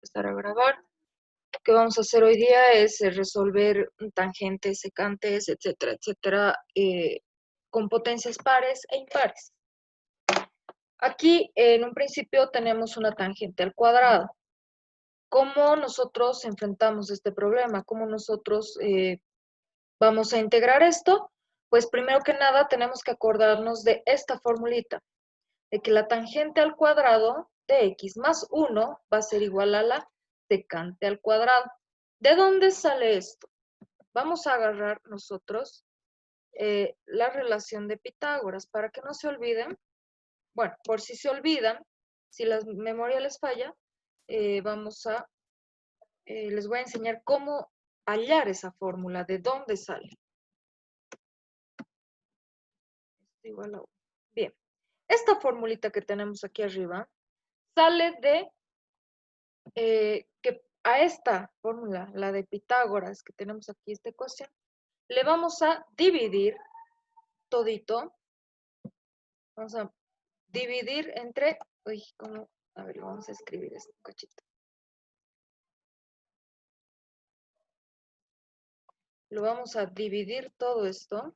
Empezar a grabar. Lo que vamos a hacer hoy día es resolver tangentes, secantes, etcétera, etcétera, con potencias pares e impares. Aquí, en un principio, tenemos una tangente al cuadrado. ¿Cómo nosotros enfrentamos este problema? ¿Cómo nosotros vamos a integrar esto? Pues primero que nada tenemos que acordarnos de esta formulita, de que la tangente al cuadrado de x más 1 va a ser igual a la secante al cuadrado. ¿De dónde sale esto? Vamos a agarrar nosotros la relación de Pitágoras para que no se olviden. Bueno, por si se olvidan, si la memoria les falla, les voy a enseñar cómo hallar esa fórmula, de dónde sale. Igual a 1. Bien, esta formulita que tenemos aquí arriba sale de que a esta fórmula, la de Pitágoras, que tenemos aquí, esta ecuación, le vamos a dividir todito. Vamos a dividir entre, uy, ¿cómo? A ver, vamos a escribir este cachito. Lo vamos a dividir todo esto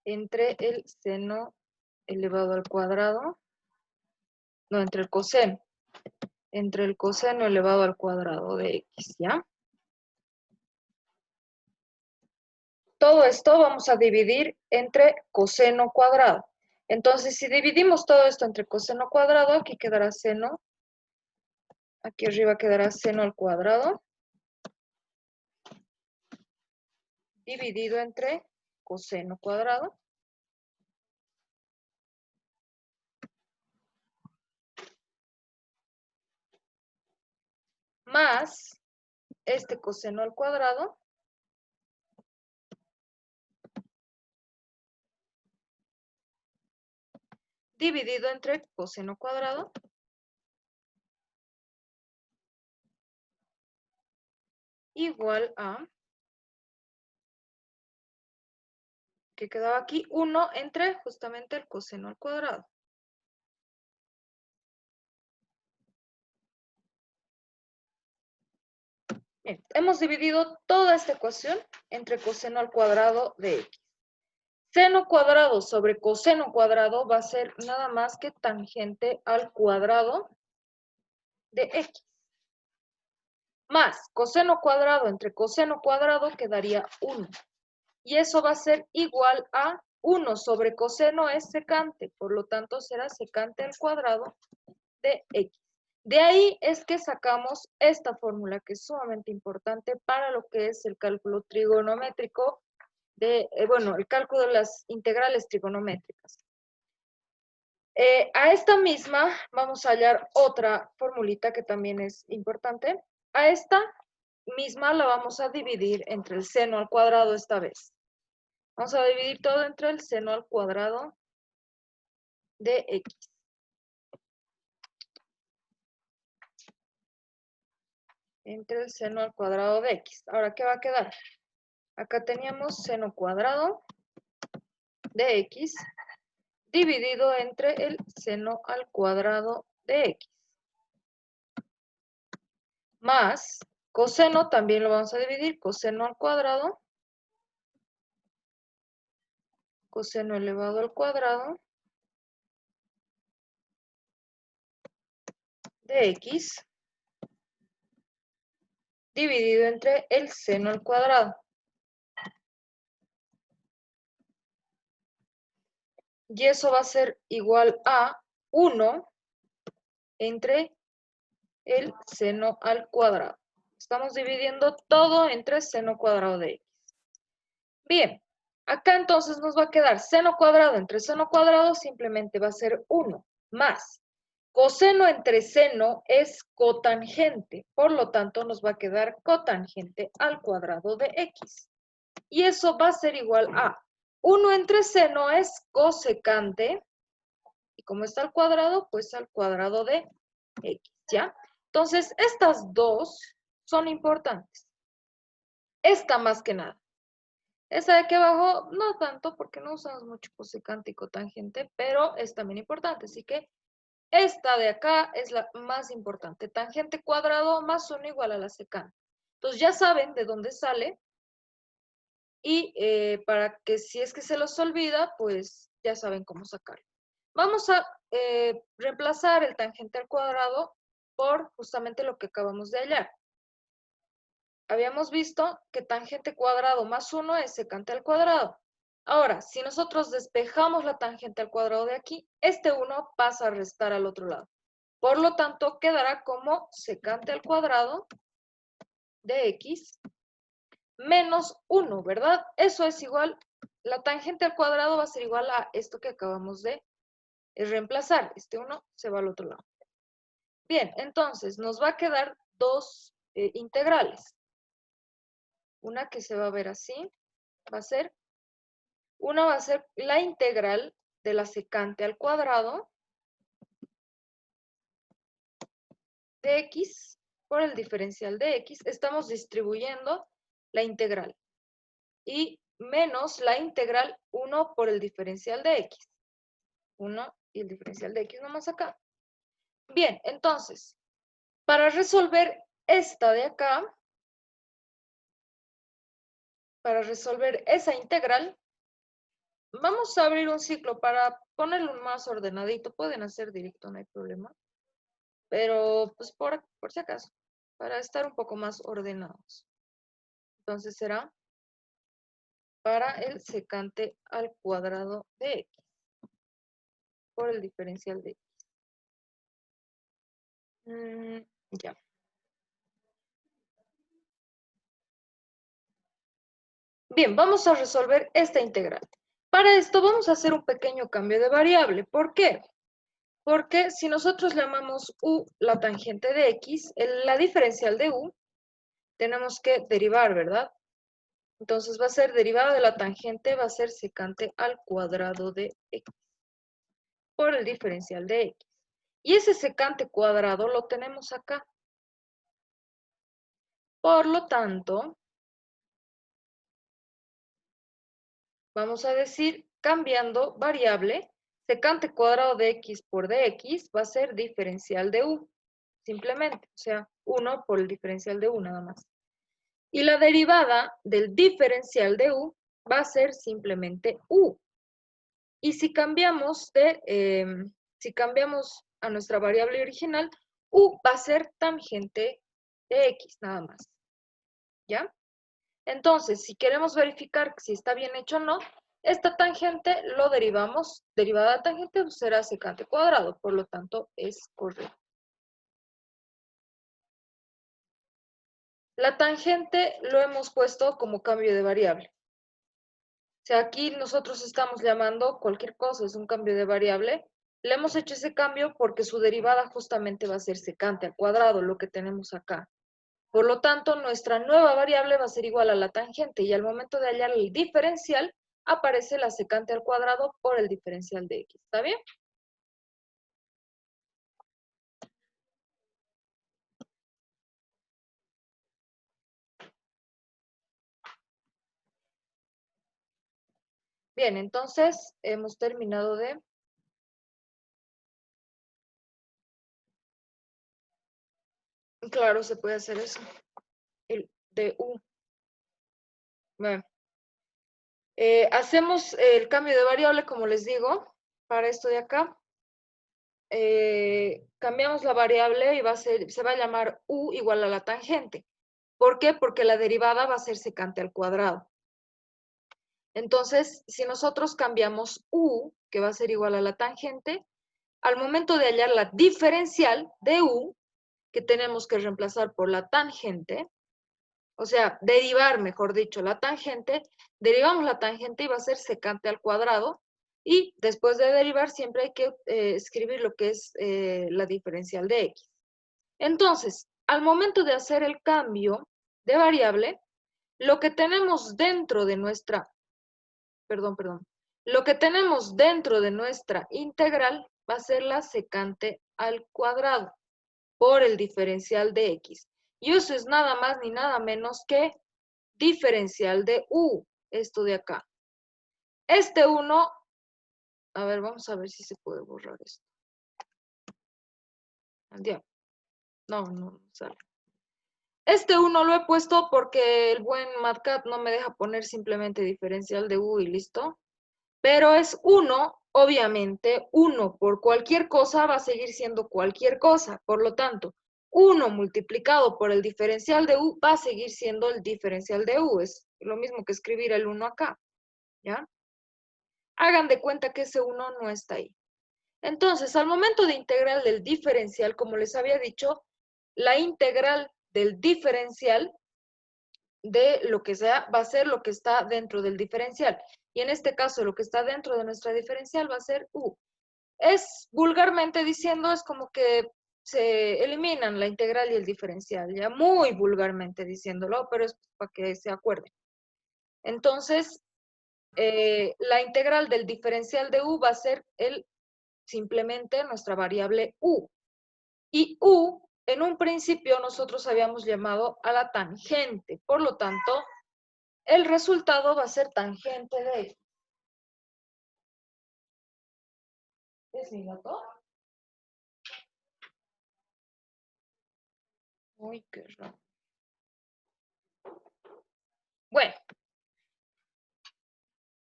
entre el seno elevado al cuadrado, no, entre el coseno elevado al cuadrado de x, ¿ya? Todo esto vamos a dividir entre coseno cuadrado. Entonces, si dividimos todo esto entre coseno cuadrado, aquí quedará seno, aquí arriba quedará seno al cuadrado, dividido entre coseno cuadrado, más este coseno al cuadrado, dividido entre coseno cuadrado, igual a, que quedaba aquí, 1 entre justamente el coseno al cuadrado. Bien, hemos dividido toda esta ecuación entre coseno al cuadrado de x. Seno cuadrado sobre coseno cuadrado va a ser nada más que tangente al cuadrado de x. Más coseno cuadrado entre coseno cuadrado quedaría 1. Y eso va a ser igual a 1 sobre coseno es secante, por lo tanto será secante al cuadrado de x. De ahí es que sacamos esta fórmula que es sumamente importante para lo que es el cálculo trigonométrico, el cálculo de las integrales trigonométricas. A esta misma vamos a hallar otra formulita que también es importante. A esta misma la vamos a dividir entre el seno al cuadrado esta vez. Vamos a dividir todo entre el seno al cuadrado de x. Entre el seno al cuadrado de x. Ahora, ¿qué va a quedar? Acá teníamos seno cuadrado de x dividido entre el seno al cuadrado de x. Más coseno, también lo vamos a dividir, coseno al cuadrado, coseno elevado al cuadrado de x dividido entre el seno al cuadrado. Y eso va a ser igual a 1 entre el seno al cuadrado. Estamos dividiendo todo entre seno cuadrado de x. Bien, acá entonces nos va a quedar seno cuadrado entre seno cuadrado, simplemente va a ser 1 más. Coseno entre seno es cotangente, por lo tanto nos va a quedar cotangente al cuadrado de x. Y eso va a ser igual a 1 entre seno es cosecante, y como está al cuadrado, pues al cuadrado de x, ¿ya? Entonces, estas dos son importantes. Esta más que nada. Esta de aquí abajo, no tanto, porque no usamos mucho cosecante y cotangente, pero es también importante. Así que Esta de acá es la más importante. Tangente cuadrado más 1 igual a la secante. Entonces ya saben de dónde sale. Y para que si es que se los olvida, pues ya saben cómo sacarlo. Vamos a reemplazar el tangente al cuadrado por justamente lo que acabamos de hallar. Habíamos visto que tangente cuadrado más 1 es secante al cuadrado. Ahora, si nosotros despejamos la tangente al cuadrado de aquí, este 1 pasa a restar al otro lado. Por lo tanto, quedará como secante al cuadrado de x menos 1, ¿verdad? Eso es igual, la tangente al cuadrado va a ser igual a esto que acabamos de reemplazar. Este 1 se va al otro lado. Bien, entonces nos va a quedar dos integrales. Una que se va a ver así, una va a ser la integral de la secante al cuadrado de x por el diferencial de x. Estamos distribuyendo la integral. Y menos la integral 1 por el diferencial de x. 1 y el diferencial de x nomás acá. Bien, entonces, para resolver esta de acá, para resolver esa integral, vamos a abrir un ciclo para ponerlo más ordenadito. Pueden hacer directo, no hay problema. Pero, pues, por si acaso, para estar un poco más ordenados. Entonces será para el secante al cuadrado de x por el diferencial de x. Ya. Bien, vamos a resolver esta integral. Para esto vamos a hacer un pequeño cambio de variable. ¿Por qué? Porque si nosotros llamamos u la tangente de x, la diferencial de u, tenemos que derivar, ¿verdad? Entonces va a ser derivada de la tangente, va a ser secante al cuadrado de x por el diferencial de x. Y ese secante cuadrado lo tenemos acá. Por lo tanto, vamos a decir, cambiando variable, secante cuadrado de x por dx va a ser diferencial de u, simplemente, o sea, 1 por el diferencial de u nada más. Y la derivada del diferencial de u va a ser simplemente u. Y si cambiamos a nuestra variable original, u va a ser tangente de x nada más. ¿Ya? Entonces, si queremos verificar si está bien hecho o no, esta tangente lo derivamos, derivada de tangente pues será secante cuadrado, por lo tanto es correcto. La tangente lo hemos puesto como cambio de variable. O sea, aquí nosotros estamos llamando cualquier cosa, es un cambio de variable. Le hemos hecho ese cambio porque su derivada justamente va a ser secante al cuadrado, lo que tenemos acá. Por lo tanto, nuestra nueva variable va a ser igual a la tangente y al momento de hallar el diferencial, aparece la secante al cuadrado por el diferencial de x. ¿Está bien? Bien, entonces hemos terminado de... Claro, se puede hacer eso. El de u. Bueno, hacemos el cambio de variable, como les digo, para esto de acá. Cambiamos la variable y se va a llamar u igual a la tangente. ¿Por qué? Porque la derivada va a ser secante al cuadrado. Entonces, si nosotros cambiamos u, que va a ser igual a la tangente, al momento de hallar la diferencial de u, que tenemos que reemplazar por la tangente, o sea, derivar, mejor dicho, la tangente, derivamos la tangente y va a ser secante al cuadrado, y después de derivar siempre hay que escribir lo que es la diferencial de x. Entonces, al momento de hacer el cambio de variable, lo que tenemos dentro de nuestra, lo que tenemos dentro de nuestra integral va a ser la secante al cuadrado por el diferencial de x. Y eso es nada más ni nada menos que diferencial de u, esto de acá. Este 1, a ver, vamos a ver si se puede borrar esto. Ya. No sale. Este 1 lo he puesto porque el buen MatCat no me deja poner simplemente diferencial de u y listo. Pero es 1, obviamente, 1 por cualquier cosa va a seguir siendo cualquier cosa. Por lo tanto, 1 multiplicado por el diferencial de u va a seguir siendo el diferencial de u. Es lo mismo que escribir el 1 acá. ¿Ya? Hagan de cuenta que ese 1 no está ahí. Entonces, al momento de integral del diferencial, como les había dicho, la integral del diferencial de lo que sea va a ser lo que está dentro del diferencial. Y en este caso, lo que está dentro de nuestra diferencial va a ser u. Es vulgarmente diciendo, es como que se eliminan la integral y el diferencial, ya muy vulgarmente diciéndolo, pero es para que se acuerden. Entonces, la integral del diferencial de u va a ser simplemente nuestra variable u. Y u, en un principio, nosotros habíamos llamado a la tangente. Por lo tanto, el resultado va a ser tangente de x. ¿Es mi gato? Uy, qué raro. Bueno,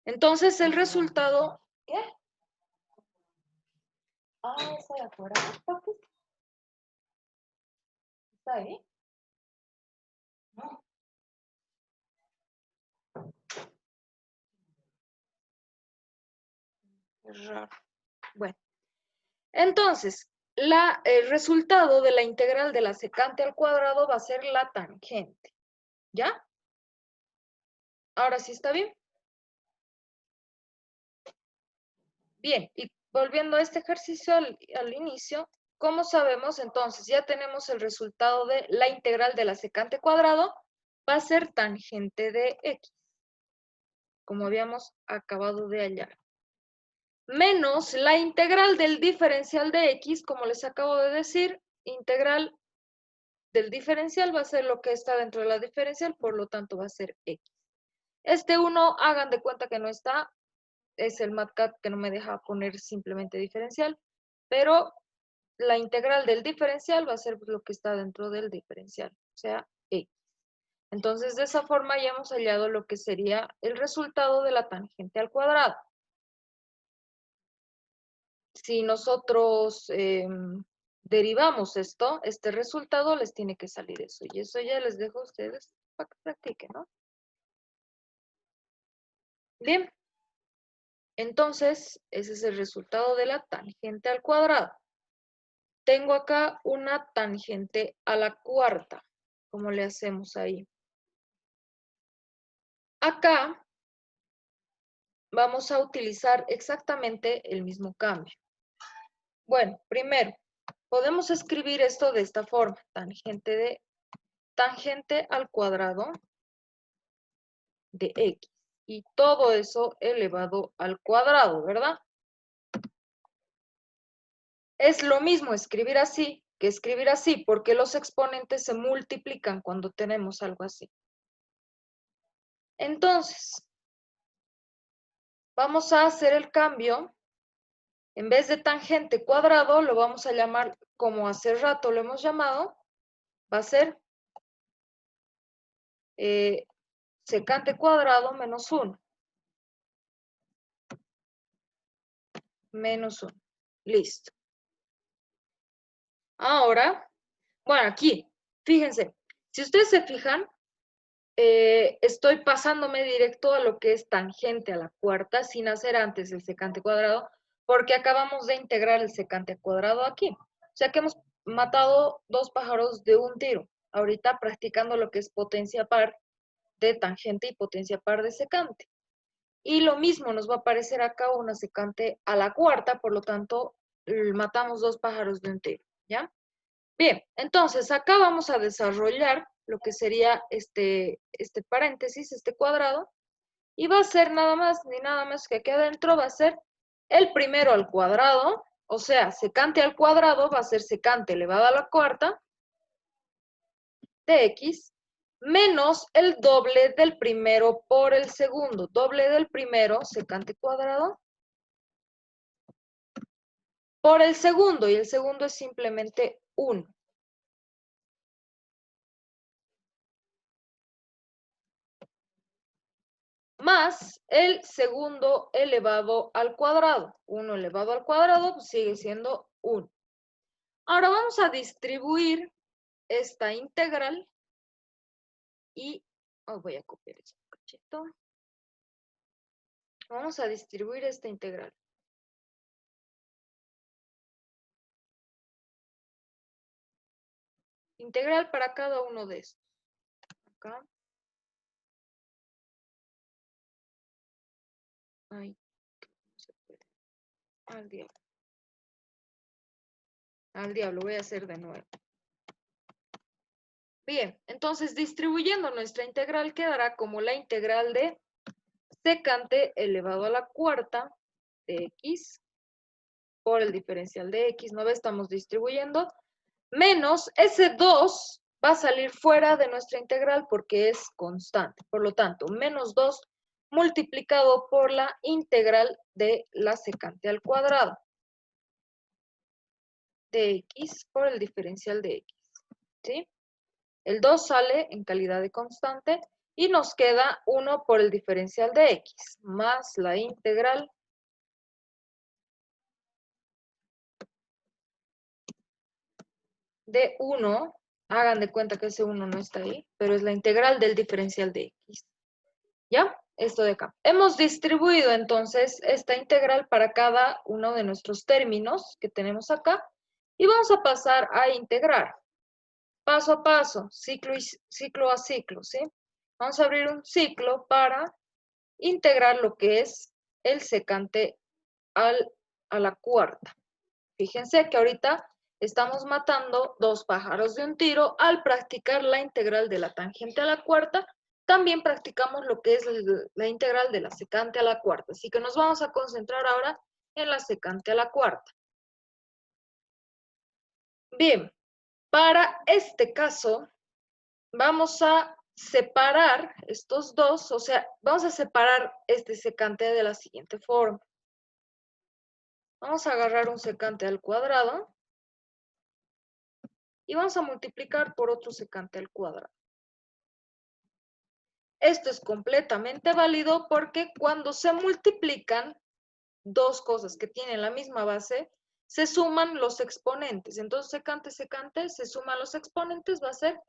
entonces el resultado... ¿Qué? Ah, está de afuera. ¿Está ahí? No. Qué raro. Bueno, entonces, el resultado de la integral de la secante al cuadrado va a ser la tangente. ¿Ya? Ahora sí está bien. Bien, y volviendo a este ejercicio al inicio, ¿cómo sabemos? Entonces, ya tenemos el resultado de la integral de la secante cuadrado, va a ser tangente de x, como habíamos acabado de hallar. Menos la integral del diferencial de x, como les acabo de decir, integral del diferencial va a ser lo que está dentro de la diferencial, por lo tanto va a ser x. Este 1, hagan de cuenta que no está, es el MatCat que no me deja poner simplemente diferencial, pero la integral del diferencial va a ser lo que está dentro del diferencial, o sea, x. Entonces, de esa forma ya hemos hallado lo que sería el resultado de la tangente al cuadrado. Si nosotros derivamos este resultado, les tiene que salir eso. Y eso ya les dejo a ustedes para que practiquen, ¿no? Bien. Entonces, ese es el resultado de la tangente al cuadrado. Tengo acá una tangente a la cuarta. ¿Cómo le hacemos ahí? Acá vamos a utilizar exactamente el mismo cambio. Bueno, primero, podemos escribir esto de esta forma. Tangente al cuadrado de x. Y todo eso elevado al cuadrado, ¿verdad? Es lo mismo escribir así que escribir así, porque los exponentes se multiplican cuando tenemos algo así. Entonces, vamos a hacer el cambio. En vez de tangente cuadrado, lo vamos a llamar, como hace rato lo hemos llamado, va a ser secante cuadrado menos 1. Menos 1. Listo. Ahora, bueno, aquí, fíjense, si ustedes se fijan, estoy pasándome directo a lo que es tangente a la cuarta sin hacer antes el secante cuadrado, porque acabamos de integrar el secante cuadrado aquí. O sea que hemos matado 2 pájaros de un tiro. Ahorita practicando lo que es potencia par de tangente y potencia par de secante. Y lo mismo nos va a aparecer acá una secante a la cuarta, por lo tanto, matamos 2 pájaros de un tiro, ¿ya? Bien, entonces acá vamos a desarrollar lo que sería este paréntesis, este cuadrado, y va a ser nada más ni nada más que aquí adentro va a ser el primero al cuadrado, o sea, secante al cuadrado va a ser secante elevado a la cuarta de x, menos el doble del primero por el segundo. Doble del primero, secante cuadrado, por el segundo, y el segundo es simplemente 1. Más el segundo elevado al cuadrado. 1 elevado al cuadrado pues sigue siendo 1. Ahora vamos a distribuir esta integral y voy a copiar este cachito. Vamos a distribuir esta integral. Integral para cada uno de estos. Acá. Ay, no se puede. Al diablo. Al diablo, voy a hacer de nuevo. Bien, entonces distribuyendo nuestra integral quedará como la integral de secante elevado a la cuarta de x por el diferencial de x. ¿No ve? Estamos distribuyendo. Menos ese 2 va a salir fuera de nuestra integral porque es constante. Por lo tanto, menos 2 multiplicado por la integral de la secante al cuadrado de x por el diferencial de x. ¿Sí? El 2 sale en calidad de constante y nos queda 1 por el diferencial de x más la integral de 1. Hagan de cuenta que ese 1 no está ahí, pero es la integral del diferencial de x. ¿Ya? Esto de acá. Hemos distribuido entonces esta integral para cada uno de nuestros términos que tenemos acá y vamos a pasar a integrar paso a paso, ciclo a ciclo, ¿sí? Vamos a abrir un ciclo para integrar lo que es el secante a la cuarta. Fíjense que ahorita estamos matando dos pájaros de un tiro al practicar la integral de la tangente a la cuarta. También practicamos lo que es la integral de la secante a la cuarta. Así que nos vamos a concentrar ahora en la secante a la cuarta. Bien, para este caso vamos a separar estos dos, o sea, vamos a separar este secante de la siguiente forma. Vamos a agarrar un secante al cuadrado y vamos a multiplicar por otro secante al cuadrado. Esto es completamente válido porque cuando se multiplican dos cosas que tienen la misma base, se suman los exponentes. Entonces, secante, secante, se suman los exponentes, va a ser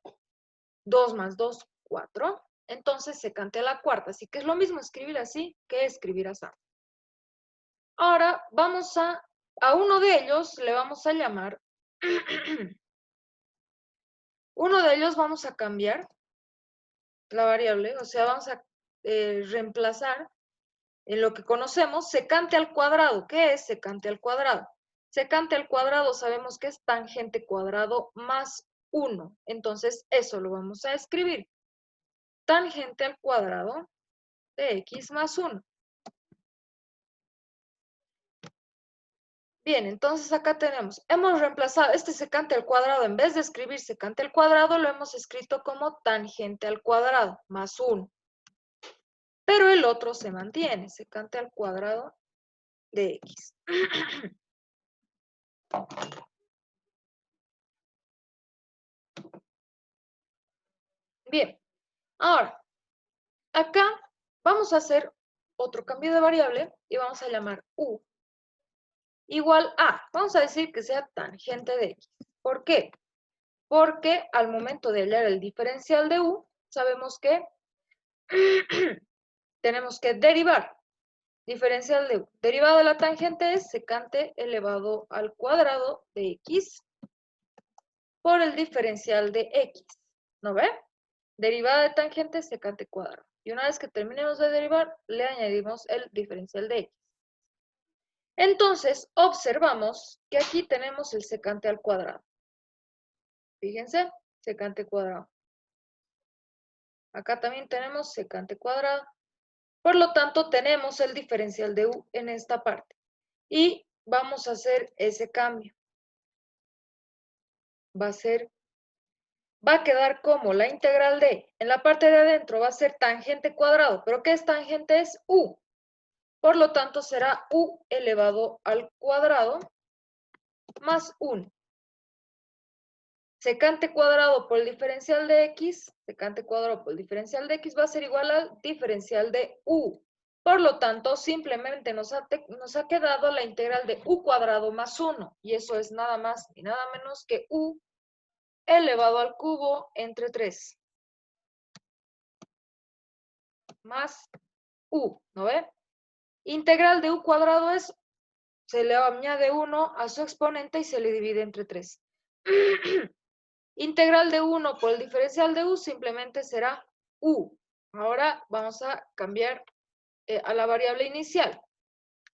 2 más 2, 4. Entonces, secante a la cuarta. Así que es lo mismo escribir así que escribir así. Ahora vamos a uno de ellos le vamos a llamar, uno de ellos vamos a cambiar la variable, o sea, vamos a reemplazar en lo que conocemos secante al cuadrado. ¿Qué es secante al cuadrado? Secante al cuadrado sabemos que es tangente cuadrado más 1. Entonces, eso lo vamos a escribir. Tangente al cuadrado de x más 1. Bien, entonces acá tenemos, hemos reemplazado este secante al cuadrado, en vez de escribir secante al cuadrado, lo hemos escrito como tangente al cuadrado, más 1. Pero el otro se mantiene, secante al cuadrado de x. Bien, ahora, acá vamos a hacer otro cambio de variable y vamos a llamar u igual a, vamos a decir que sea tangente de x. ¿Por qué? Porque al momento de hallar el diferencial de u, sabemos que tenemos que derivar. Diferencial de u. Derivada de la tangente es secante elevado al cuadrado de x por el diferencial de x. ¿No ve? Derivada de tangente es secante cuadrado. Y una vez que terminemos de derivar, le añadimos el diferencial de x. Entonces, observamos que aquí tenemos el secante al cuadrado. Fíjense, secante cuadrado. Acá también tenemos secante cuadrado. Por lo tanto, tenemos el diferencial de u en esta parte. Y vamos a hacer ese cambio. Va a quedar como la integral de, en la parte de adentro va a ser tangente cuadrado. ¿Pero qué es tangente? Es u. Por lo tanto, será u elevado al cuadrado más 1. Secante cuadrado por el diferencial de x, secante cuadrado por el diferencial de x va a ser igual al diferencial de u. Por lo tanto, simplemente nos ha quedado la integral de u cuadrado más 1. Y eso es nada más y nada menos que u elevado al cubo entre 3. Más u, ¿no ve? Integral de u cuadrado es, se le añade 1 a su exponente y se le divide entre 3. Integral de 1 por el diferencial de u simplemente será u. Ahora vamos a cambiar a la variable inicial.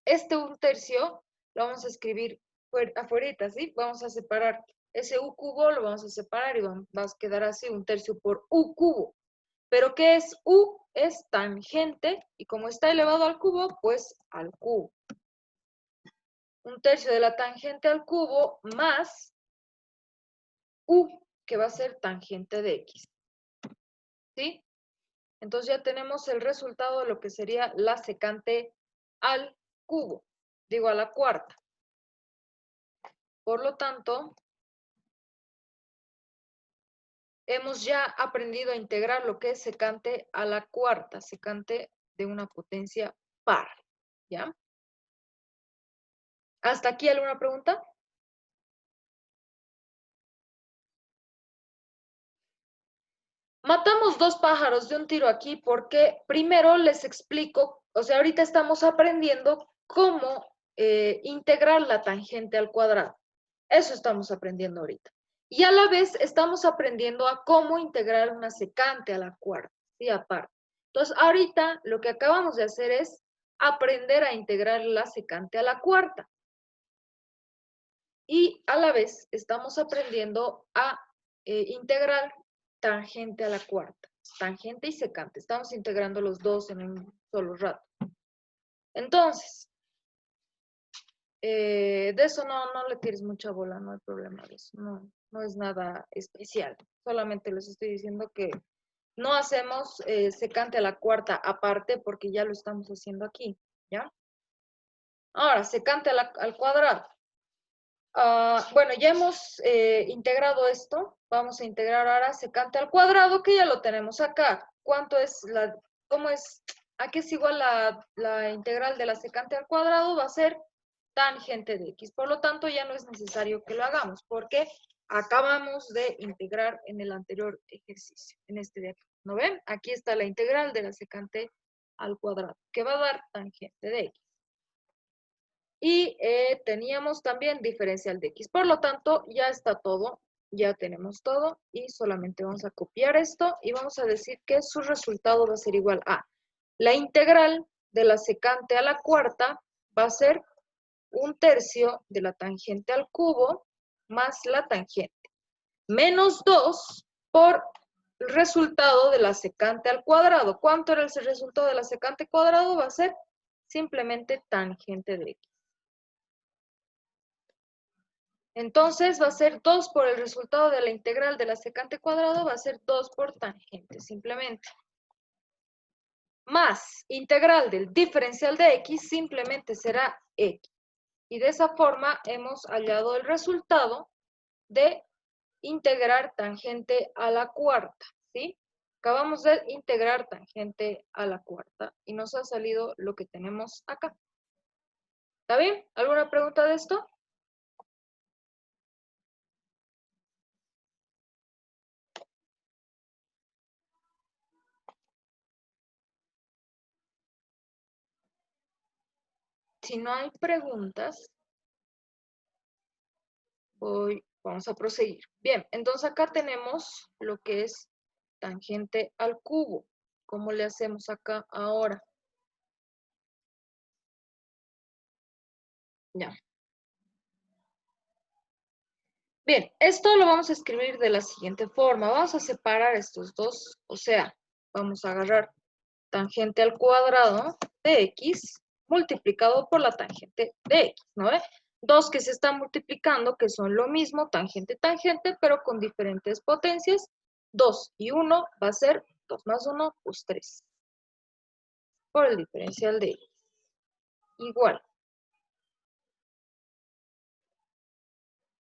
Este 1/3 lo vamos a escribir afuera, ¿sí? Vamos a separar ese u cubo, lo vamos a separar y va a quedar así, 1/3 por u cubo. ¿Pero qué es u? Es tangente y como está elevado al cubo, pues al cubo. 1/3 de la tangente al cubo más u, que va a ser tangente de x. ¿Sí? Entonces ya tenemos el resultado de lo que sería la secante al cubo, digo a la cuarta. Por lo tanto, hemos ya aprendido a integrar lo que es secante a la cuarta, secante de una potencia par, ¿ya? ¿Hasta aquí alguna pregunta? Matamos 2 pájaros de un tiro aquí porque primero les explico, o sea, ahorita estamos aprendiendo cómo integrar la tangente al cuadrado. Eso estamos aprendiendo ahorita. Y a la vez estamos aprendiendo a cómo integrar una secante a la cuarta, ¿sí? Aparte. Entonces, ahorita lo que acabamos de hacer es aprender a integrar la secante a la cuarta. Y a la vez estamos aprendiendo a integrar tangente a la cuarta. Tangente y secante. Estamos integrando los dos en un solo rato. Entonces, de eso no le tires mucha bola, no hay problema de eso. No es nada especial. Solamente les estoy diciendo que no hacemos secante a la cuarta aparte porque ya lo estamos haciendo aquí, ¿ya? Ahora, secante al cuadrado. Bueno, ya hemos integrado esto. Vamos a integrar ahora secante al cuadrado, que ya lo tenemos acá. ¿Cuánto es cómo es? ¿A qué es igual la integral de la secante al cuadrado? Va a ser tangente de x. Por lo tanto, ya no es necesario que lo hagamos, porque acabamos de integrar en el anterior ejercicio, en este de aquí. ¿No ven? Aquí está la integral de la secante al cuadrado, que va a dar tangente de x. Y teníamos también diferencial de x. Por lo tanto, ya está todo, ya tenemos todo y solamente vamos a copiar esto y vamos a decir que su resultado va a ser igual a la integral de la secante a la cuarta va a ser 1/3 de la tangente al cubo más la tangente, menos 2 por el resultado de la secante al cuadrado. ¿Cuánto era el resultado de la secante cuadrado? Va a ser simplemente tangente de x. Entonces va a ser 2 por el resultado de la integral de la secante cuadrado, va a ser 2 por tangente, simplemente. Más integral del diferencial de x, simplemente será x. Y de esa forma hemos hallado el resultado de integrar tangente a la cuarta, ¿sí? Acabamos de integrar tangente a la cuarta y nos ha salido lo que tenemos acá. ¿Está bien? ¿Alguna pregunta de esto? Si no hay preguntas, vamos a proseguir. Bien, entonces acá tenemos lo que es tangente al cubo. ¿Cómo le hacemos acá ahora? Ya. Bien, esto lo vamos a escribir de la siguiente forma. Vamos a separar estos dos, o sea, vamos a agarrar tangente al cuadrado de x multiplicado por la tangente de x, ¿no ve? Dos que se están multiplicando, que son lo mismo, tangente, tangente, pero con diferentes potencias. 2 y 1 va a ser 2 más 1, pues 3. Por el diferencial de x. Igual.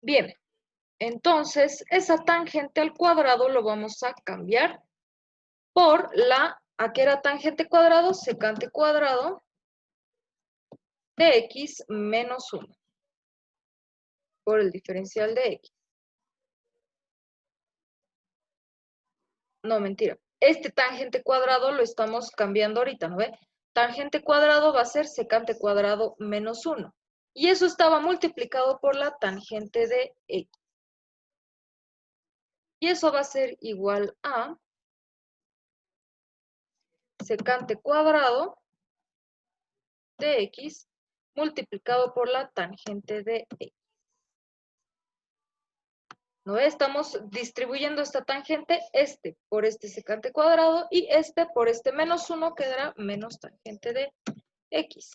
Bien, entonces esa tangente al cuadrado lo vamos a cambiar por ¿a qué era tangente cuadrado? Secante cuadrado de x menos 1 por el diferencial de x. No, mentira. Este tangente cuadrado lo estamos cambiando ahorita, ¿no ve? Tangente cuadrado va a ser secante cuadrado menos 1. Y eso estaba multiplicado por la tangente de x. Y eso va a ser igual a secante cuadrado de x multiplicado por la tangente de x. ¿No ve? Estamos distribuyendo esta tangente, este por este secante cuadrado y este por este menos 1 quedará menos tangente de x.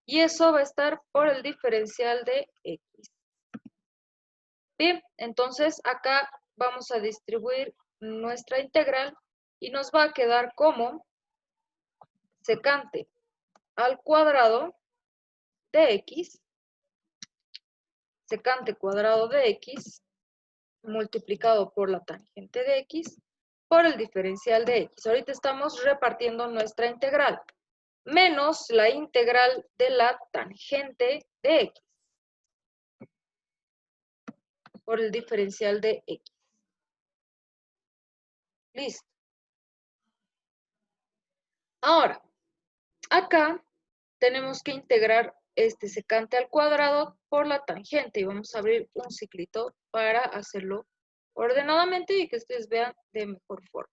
Y eso va a estar por el diferencial de x. Bien, entonces acá vamos a distribuir nuestra integral y nos va a quedar como secante al cuadrado de x, secante cuadrado de x multiplicado por la tangente de x por el diferencial de x. Ahorita estamos repartiendo nuestra integral, menos la integral de la tangente de x por el diferencial de x. Listo. Ahora, acá tenemos que integrar este secante al cuadrado por la tangente y vamos a abrir un ciclito para hacerlo ordenadamente y que ustedes vean de mejor forma.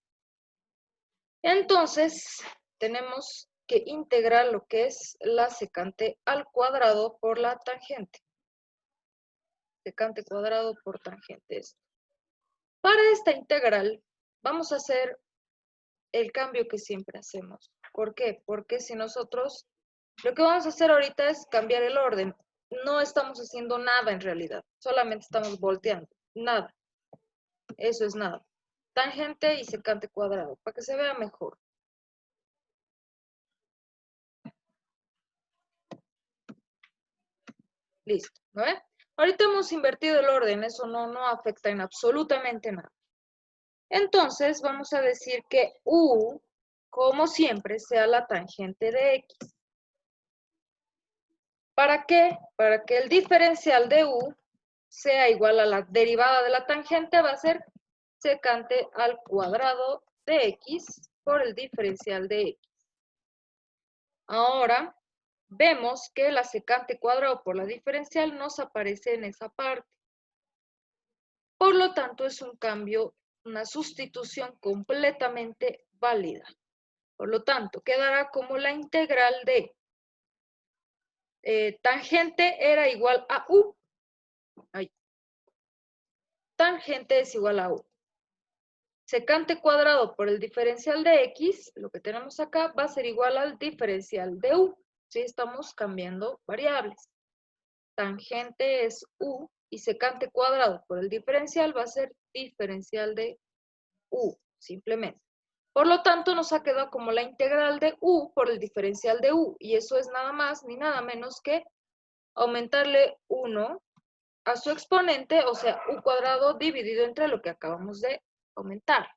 Entonces, tenemos que integrar lo que es la secante al cuadrado por la tangente. Secante cuadrado por tangente. Para esta integral, vamos a hacer el cambio que siempre hacemos. ¿Por qué? Porque si nosotros, lo que vamos a hacer ahorita es cambiar el orden. No estamos haciendo nada en realidad, solamente estamos volteando. Nada. Eso es nada. Tangente y secante cuadrado, para que se vea mejor. Listo, ¿no ve? Ahorita hemos invertido el orden, eso no afecta en absolutamente nada. Entonces vamos a decir que u, como siempre, sea la tangente de x. ¿Para qué? Para que el diferencial de u sea igual a la derivada de la tangente, va a ser secante al cuadrado de x por el diferencial de x. Ahora, vemos que la secante cuadrado por la diferencial nos aparece en esa parte. Por lo tanto, es un cambio, una sustitución completamente válida. Por lo tanto, quedará como la integral de tangente era igual a u. Ay. Tangente es igual a u. Secante cuadrado por el diferencial de x, lo que tenemos acá, va a ser igual al diferencial de u. ¿Sí? Estamos cambiando variables. Tangente es u y secante cuadrado por el diferencial va a ser diferencial de u, simplemente. Por lo tanto, nos ha quedado como la integral de u por el diferencial de u. Y eso es nada más ni nada menos que aumentarle 1 a su exponente, o sea, u cuadrado dividido entre lo que acabamos de aumentar.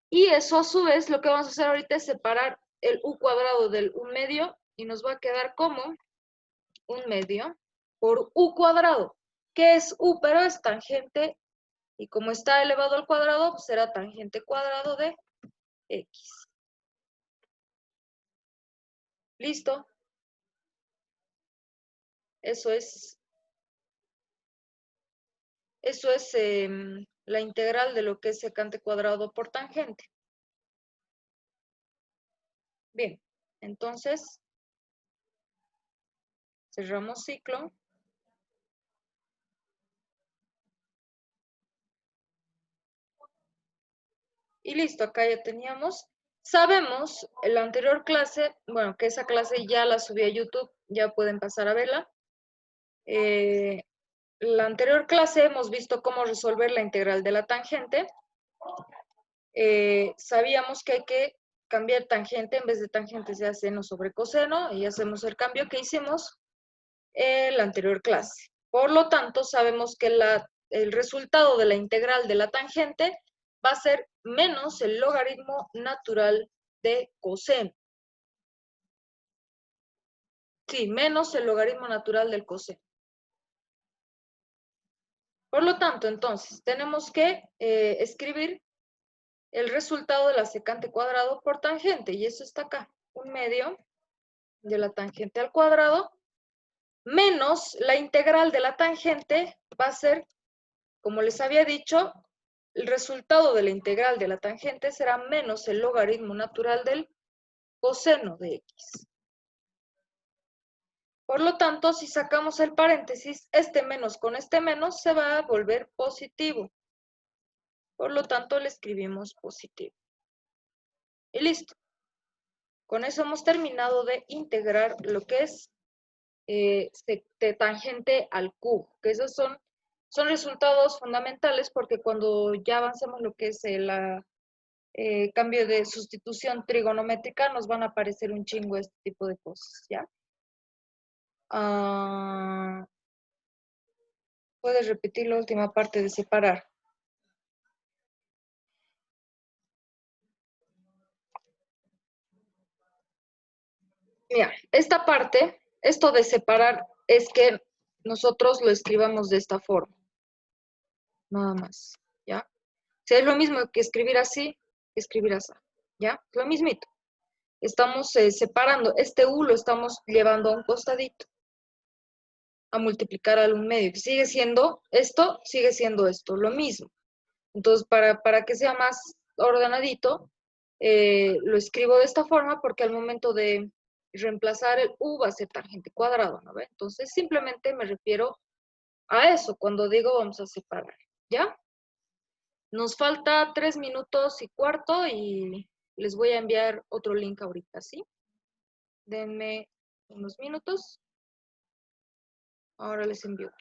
Y eso a su vez lo que vamos a hacer ahorita es separar el u cuadrado del 1/2 y nos va a quedar como 1/2 por u cuadrado, que es u, pero es tangente, y como está elevado al cuadrado, pues será tangente cuadrado de x. ¿Listo? Eso es la integral de lo que es secante cuadrado por tangente. Bien, entonces cerramos ciclo. Y listo, acá ya teníamos. Sabemos en la anterior clase, bueno, que esa clase ya la subí a YouTube, ya pueden pasar a verla. La anterior clase hemos visto cómo resolver la integral de la tangente. Sabíamos que hay que cambiar tangente, en vez de tangente se hace seno sobre coseno, y hacemos el cambio que hicimos en la anterior clase. Por lo tanto, sabemos que el resultado de la integral de la tangente va a ser menos el logaritmo natural de coseno. Sí, menos el logaritmo natural del coseno. Por lo tanto, entonces, tenemos que escribir el resultado de la secante cuadrado por tangente, y eso está acá, 1/2 de la tangente al cuadrado, menos la integral de la tangente va a ser, como les había dicho, el resultado de la integral de la tangente será menos el logaritmo natural del coseno de x. Por lo tanto, si sacamos el paréntesis, este menos con este menos se va a volver positivo. Por lo tanto, le escribimos positivo. Y listo. Con eso hemos terminado de integrar lo que es de tangente al cubo, que esos son resultados fundamentales porque cuando ya avancemos lo que es el cambio de sustitución trigonométrica, nos van a aparecer un chingo este tipo de cosas, ¿ya? Puedes repetir la última parte de separar. Mira, esta parte, esto de separar, es que nosotros lo escribamos de esta forma. Nada más, ¿ya? O sea, es lo mismo que escribir así, que escribir así, ¿ya? Lo mismito. Estamos separando, este U lo estamos llevando a un costadito, a multiplicar al 1/2, que sigue siendo esto, lo mismo. Entonces, para que sea más ordenadito, lo escribo de esta forma porque al momento de reemplazar el U va a ser tangente cuadrado, ¿no ve? Entonces, simplemente me refiero a eso cuando digo vamos a separar, ¿ya? Nos falta 3 minutos y cuarto y les voy a enviar otro link ahorita, ¿sí? Denme unos minutos. Ahora les envío.